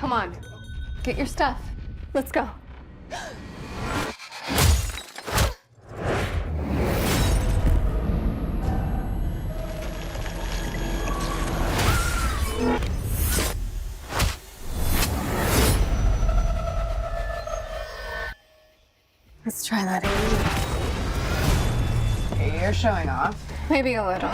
Come on, get your stuff. Let's go. Let's try that again. You're showing off. Maybe a little.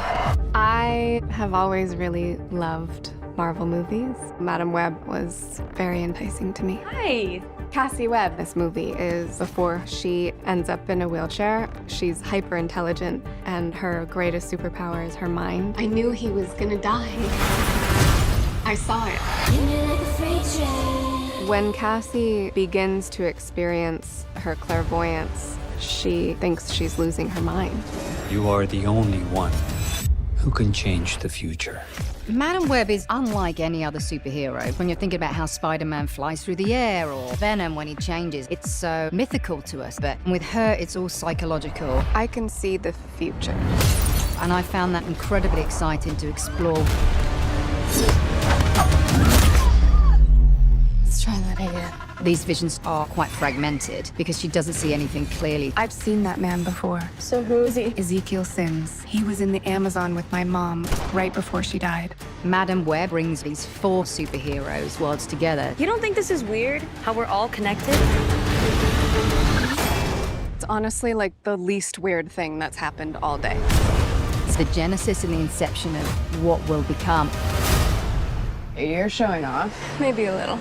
I have always really loved Marvel movies. Madam Web was very enticing to me. Hi. Cassie Webb, this movie is before she ends up in a wheelchair. She's hyper intelligent and her greatest superpower is her mind. I knew he was gonna die. I saw it. When Cassie begins to experience her clairvoyance, she thinks she's losing her mind. You are the only one who can change the future. Madam Web is unlike any other superhero. When you're thinking about how Spider-Man flies through the air or Venom when he changes, it's so mythical to us. But with her, it's all psychological. I can see the future. And I found that incredibly exciting to explore. Let's try that again. These visions are quite fragmented because she doesn't see anything clearly. I've seen that man before. So who is he? Ezekiel Sims. He was in the Amazon with my mom right before she died. Madam Web brings these 4 superheroes worlds together. You don't think this is weird? How we're all connected? It's honestly like the least weird thing that's happened all day. It's the genesis and the inception of what will become. You're showing off. Maybe a little.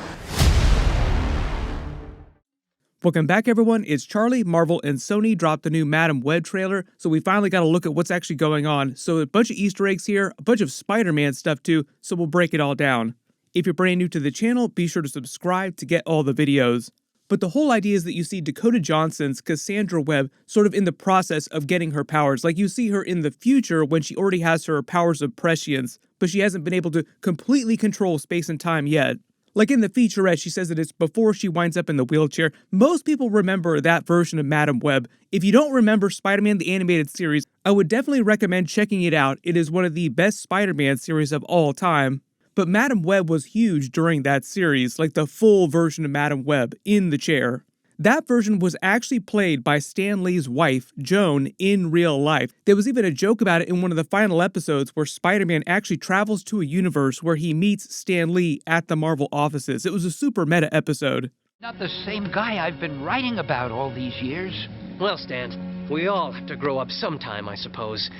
Welcome back, everyone. It's Charlie. Marvel and Sony dropped the new Madam Web trailer, so we finally got to look at what's actually going on. So a bunch of Easter eggs here, a bunch of Spider-Man stuff too, so we'll break it all down. If you're brand new to the channel, be sure to subscribe to get all the videos. But the whole idea is that you see Dakota Johnson's Cassandra Webb sort of in the process of getting her powers. Like you see her in the future when she already has her powers of prescience, but she hasn't been able to completely control space and time yet. Like in the featurette, she says that it's before she winds up in the wheelchair. Most people remember that version of Madam Web. If you don't remember Spider-Man the Animated Series, I would definitely recommend checking it out. It is one of the best Spider-Man series of all time. But Madam Web was huge during that series, like the full version of Madam Web in the chair. That version was actually played by Stan Lee's wife, Joan, in real life. There was even a joke about it in one of the final episodes where Spider-Man actually travels to a universe where he meets Stan Lee at the Marvel offices. It was a super meta episode. Not the same guy I've been writing about all these years. Well, Stan, we all have to grow up sometime, I suppose.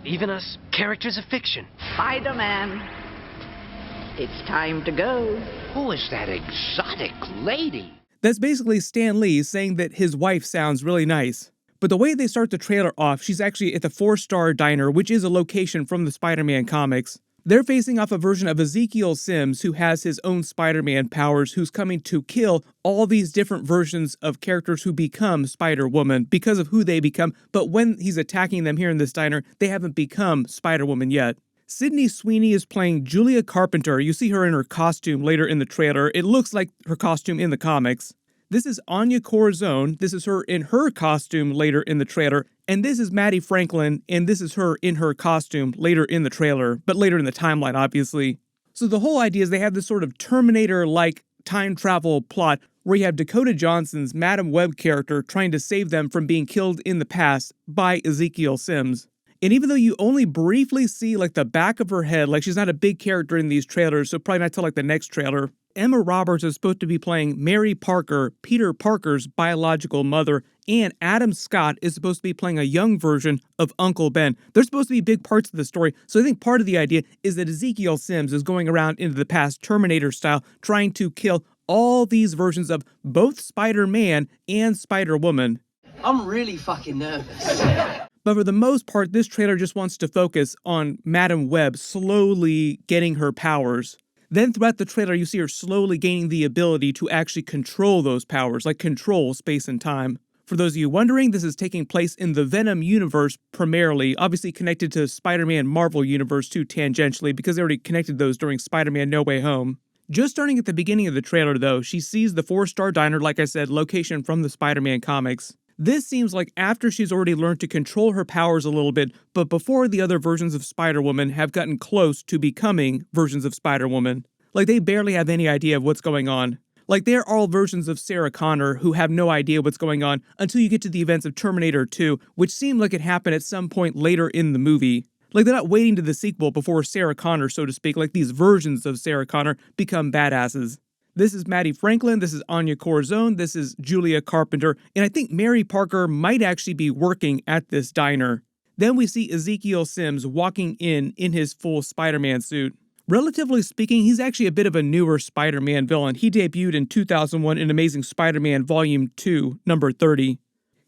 Even us, characters of fiction. Spider-Man, it's time to go. Who is that exotic lady? That's basically Stan Lee saying that his wife sounds really nice. But the way they start the trailer off, she's actually at the 4-Star Diner, which is a location from the Spider-Man comics. They're facing off a version of Ezekiel Sims, who has his own Spider-Man powers, who's coming to kill all these different versions of characters who become Spider-Woman because of who they become. But when he's attacking them here in this diner, they haven't become Spider-Woman yet. Sydney Sweeney is playing Julia Carpenter. You see her in her costume later in the trailer. It looks like her costume in the comics. This is Anya Corazon. This is her in her costume later in the trailer. And this is Mattie Franklin, and this is her in her costume later in the trailer, but later in the timeline, obviously. So the whole idea is they have this sort of Terminator-like time travel plot where you have Dakota Johnson's Madam Web character trying to save them from being killed in the past by Ezekiel Sims. And even though you only briefly see like the back of her head, like she's not a big character in these trailers, so probably not till like the next trailer, Emma Roberts is supposed to be playing Mary Parker, Peter Parker's biological mother, and Adam Scott is supposed to be playing a young version of Uncle Ben. They're supposed to be big parts of the story, so I think part of the idea is that Ezekiel Sims is going around into the past Terminator style, trying to kill all these versions of both Spider-Man and Spider-Woman. I'm really fucking nervous. But for the most part, this trailer just wants to focus on Madam Web slowly getting her powers. Then throughout the trailer, you see her slowly gaining the ability to actually control those powers, like control space and time. For those of you wondering, this is taking place in the Venom universe primarily, obviously connected to Spider-Man Marvel universe too tangentially, because they already connected those during Spider-Man No Way Home. Just starting at the beginning of the trailer though, she sees the 4-Star Diner, like I said, location from the Spider-Man comics. This seems like after she's already learned to control her powers a little bit, but before the other versions of Spider-Woman have gotten close to becoming versions of Spider-Woman. Like, they barely have any idea of what's going on. Like, they're all versions of Sarah Connor who have no idea what's going on until you get to the events of Terminator 2, which seemed like it happened at some point later in the movie. Like, they're not waiting to the sequel before Sarah Connor, so to speak, like these versions of Sarah Connor become badasses. This is Mattie Franklin, this is Anya Corazon, this is Julia Carpenter, and I think Mary Parker might actually be working at this diner. Then we see Ezekiel Sims walking in his full Spider-Man suit. Relatively speaking, he's actually a bit of a newer Spider-Man villain. He debuted in 2001 in Amazing Spider-Man Volume 2, number 30.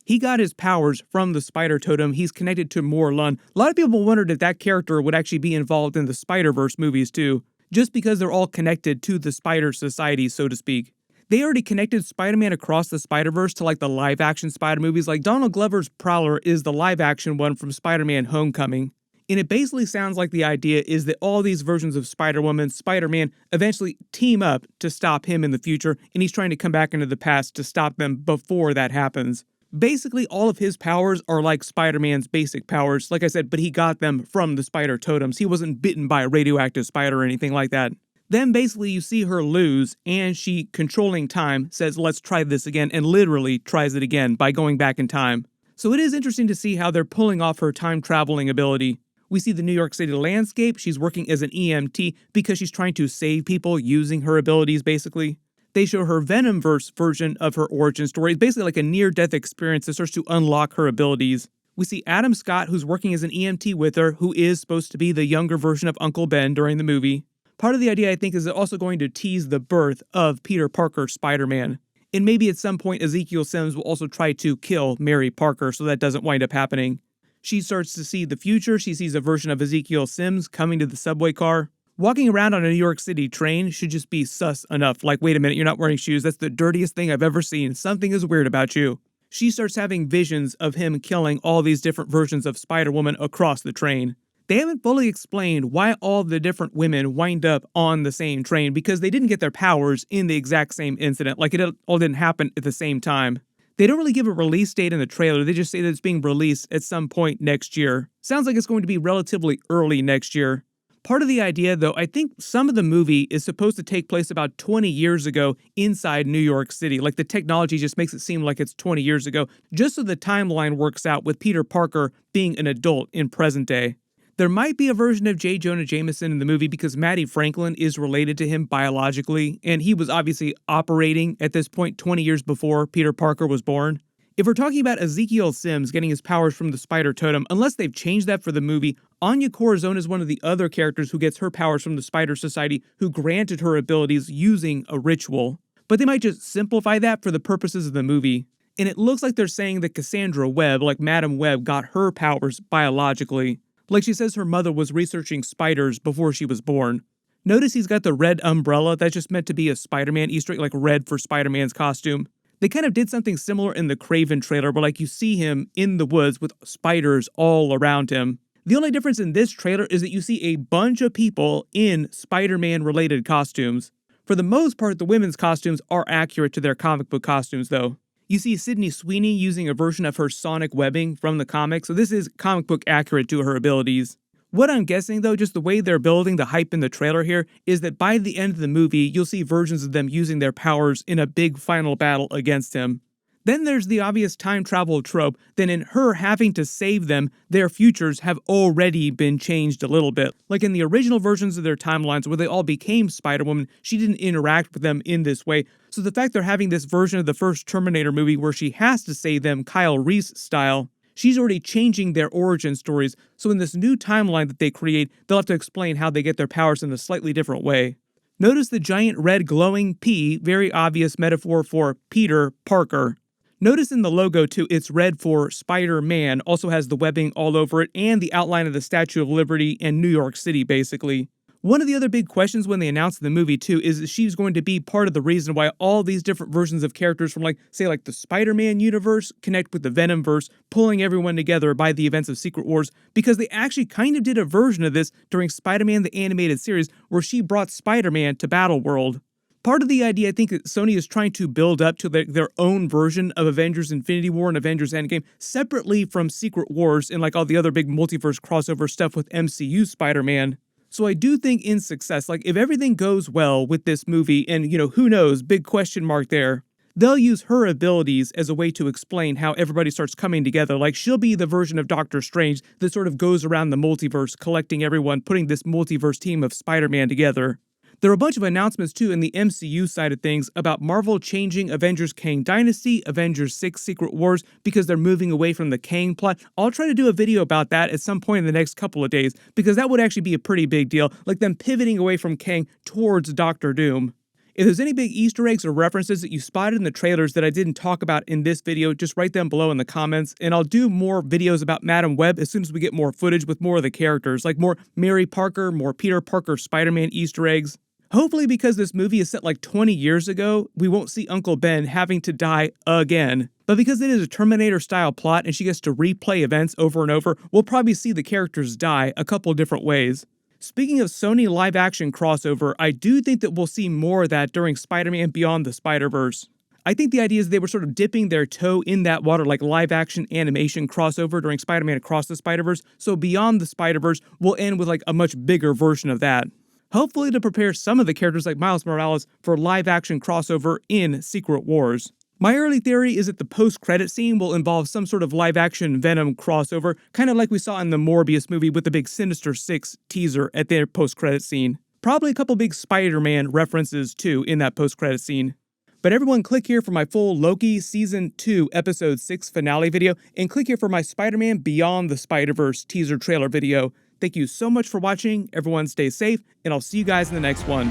He got his powers from the Spider Totem. He's connected to Morlun. A lot of people wondered if that character would actually be involved in the Spider-Verse movies too, just because they're all connected to the Spider Society, so to speak. They already connected Spider-Man across the Spider-Verse to like the live-action Spider movies. Like Donald Glover's Prowler is the live-action one from Spider-Man Homecoming. And it basically sounds like the idea is that all these versions of Spider-Woman, Spider-Man eventually team up to stop him in the future, and he's trying to come back into the past to stop them before that happens. Basically, all of his powers are like Spider-Man's basic powers, like I said, but he got them from the Spider Totems. He wasn't bitten by a radioactive spider or anything like that. Then basically you see her lose, and she, controlling time, says, let's try this again, and literally tries it again by going back in time. So it is interesting to see how they're pulling off her time-traveling ability. We see the New York City landscape. She's working as an EMT because she's trying to save people using her abilities, basically. They show her Venomverse version of her origin story. It's basically like a near-death experience that starts to unlock her abilities. We see Adam Scott, who's working as an EMT with her, who is supposed to be the younger version of Uncle Ben during the movie. Part of the idea, I think, is also going to tease the birth of Peter Parker Spider-Man. And maybe at some point Ezekiel Sims will also try to kill Mary Parker so that doesn't wind up happening. She starts to see the future. She sees a version of Ezekiel Sims coming to the subway car. Walking around on a New York City train should just be sus enough. Like, wait a minute, you're not wearing shoes. That's the dirtiest thing I've ever seen. Something is weird about you. She starts having visions of him killing all these different versions of Spider-Woman across the train. They haven't fully explained why all the different women wind up on the same train, because they didn't get their powers in the exact same incident. Like, it all didn't happen at the same time. They don't really give a release date in the trailer. They just say that it's being released at some point next year. Sounds like it's going to be relatively early next year. Part of the idea, though, I think some of the movie is supposed to take place about 20 years ago inside New York City. Like, the technology just makes it seem like it's 20 years ago, just so the timeline works out with Peter Parker being an adult in present day. There might be a version of J. Jonah Jameson in the movie because Mattie Franklin is related to him biologically, and he was obviously operating at this point 20 years before Peter Parker was born. If we're talking about Ezekiel Sims getting his powers from the Spider Totem, unless they've changed that for the movie, Anya Corazon is one of the other characters who gets her powers from the Spider Society, who granted her abilities using a ritual. But they might just simplify that for the purposes of the movie. And it looks like they're saying that Cassandra Webb, like Madam Webb, got her powers biologically. Like she says her mother was researching spiders before she was born. Notice he's got the red umbrella. That's just meant to be a Spider-Man Easter egg, like red for Spider-Man's costume. They kind of did something similar in the Kraven trailer, where like you see him in the woods with spiders all around him. The only difference in this trailer is that you see a bunch of people in Spider-Man related costumes. For the most part, the women's costumes are accurate to their comic book costumes though. You see Sydney Sweeney using a version of her sonic webbing from the comics, so this is comic book accurate to her abilities. What I'm guessing though, just the way they're building the hype in the trailer here, is that by the end of the movie, you'll see versions of them using their powers in a big final battle against him. Then there's the obvious time travel trope, that in her having to save them, their futures have already been changed a little bit. Like in the original versions of their timelines where they all became Spider-Woman, she didn't interact with them in this way. So the fact they're having this version of the first Terminator movie where she has to save them Kyle Reese style, she's already changing their origin stories. So in this new timeline that they create, they'll have to explain how they get their powers in a slightly different way. Notice the giant red glowing P, very obvious metaphor for Peter Parker. Notice in the logo too, it's red for Spider-Man, also has the webbing all over it, and the outline of the Statue of Liberty and New York City, basically. One of the other big questions when they announced the movie too is that she's going to be part of the reason why all these different versions of characters from like the Spider-Man universe connect with the Venomverse, pulling everyone together by the events of Secret Wars, because they actually kind of did a version of this during Spider-Man the Animated Series where she brought Spider-Man to Battleworld. Part of the idea, I think, that Sony is trying to build up to their own version of Avengers Infinity War and Avengers Endgame, separately from Secret Wars and like all the other big multiverse crossover stuff with MCU Spider-Man. So I do think in success, like if everything goes well with this movie, and who knows, big question mark there, they'll use her abilities as a way to explain how everybody starts coming together. Like she'll be the version of Doctor Strange that sort of goes around the multiverse, collecting everyone, putting this multiverse team of Spider-Man together. There are a bunch of announcements too in the MCU side of things about Marvel changing Avengers Kang Dynasty, Avengers 6 Secret Wars, because they're moving away from the Kang plot. I'll try to do a video about that at some point in the next couple of days, because that would actually be a pretty big deal, like them pivoting away from Kang towards Doctor Doom. If there's any big Easter eggs or references that you spotted in the trailers that I didn't talk about in this video, just write them below in the comments, and I'll do more videos about Madam Web as soon as we get more footage with more of the characters, like more Mary Parker, more Peter Parker Spider-Man Easter eggs. Hopefully, because this movie is set like 20 years ago, we won't see Uncle Ben having to die again. But because it is a Terminator-style plot and she gets to replay events over and over, we'll probably see the characters die a couple different ways. Speaking of Sony live-action crossover, I do think that we'll see more of that during Spider-Man Beyond the Spider-Verse. I think the idea is they were sort of dipping their toe in that water like live-action animation crossover during Spider-Man Across the Spider-Verse, so Beyond the Spider-Verse will end with like a much bigger version of that. Hopefully to prepare some of the characters like Miles Morales for live-action crossover in Secret Wars. My early theory is that the post-credit scene will involve some sort of live-action Venom crossover, kind of like we saw in the Morbius movie with the big Sinister 6 teaser at their post-credit scene. Probably a couple big Spider-Man references too in that post-credit scene. But everyone click here for my full Loki Season 2 Episode 6 finale video, and click here for my Spider-Man Beyond the Spider-Verse teaser trailer video. Thank you so much for watching, everyone stay safe, and I'll see you guys in the next one.